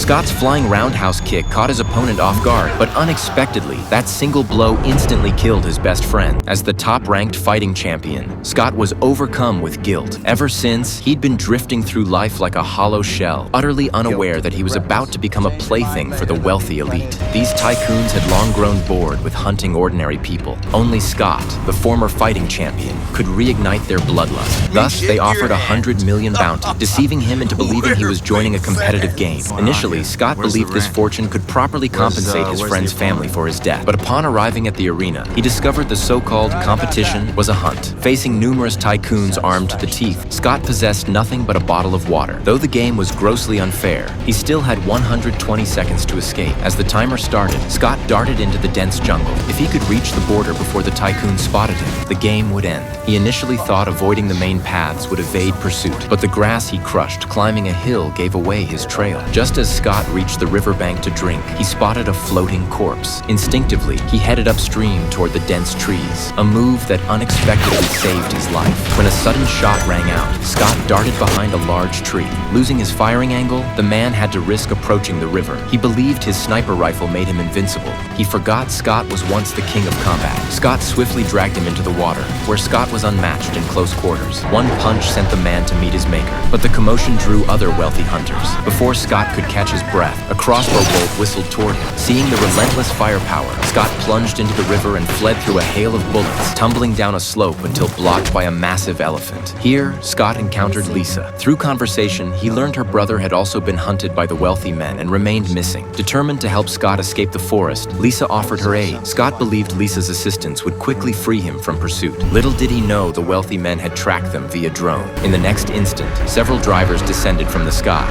Scott's flying roundhouse kick caught his opponent off guard, but unexpectedly, that single blow instantly killed his best friend. As the top-ranked fighting champion, Scott was overcome with guilt. Ever since, he'd been drifting through life like a hollow shell, utterly unaware that he was about to become a plaything for the wealthy elite. These tycoons had long grown bored with hunting ordinary people. Only Scott, the former fighting champion, could reignite their bloodlust. Thus, they offered $100 million bounty, deceiving him into believing he was joining a competitive game. Initially, Scott believed this fortune could properly compensate his friend's family for his death, but upon arriving at the arena, he discovered the so-called competition was a hunt. Facing numerous tycoons armed to the teeth, Scott possessed nothing but a bottle of water. Though the game was grossly unfair, he still had 120 seconds to escape. As the timer started, Scott darted into the dense jungle. If he could reach the border before the tycoons spotted him, the game would end. He initially thought avoiding the main paths would evade pursuit, but the grass he crushed climbing a hill gave away his trail. Just as Scott reached the riverbank to drink, he spotted a floating corpse. Instinctively, he headed upstream toward the dense trees, a move that unexpectedly saved his life. When a sudden shot rang out, Scott darted behind a large tree. Losing his firing angle, the man had to risk approaching the river. He believed his sniper rifle made him invincible. He forgot Scott was once the king of combat. Scott swiftly dragged him into the water, where Scott was unmatched in close quarters. One punch sent the man to meet his maker, but the commotion drew other wealthy hunters. Before Scott could catch his breath, a crossbow bolt whistled toward him. Seeing the relentless firepower, Scott plunged into the river and fled through a hail of bullets, tumbling down a slope until blocked by a massive elephant. Here, Scott encountered Lisa. Through conversation, he learned her brother had also been hunted by the wealthy men and remained missing. Determined to help Scott escape the forest, Lisa offered her aid. Scott believed Lisa's assistance would quickly free him from pursuit. Little did he know the wealthy men had tracked them via drone. In the next instant, several drivers descended from the sky.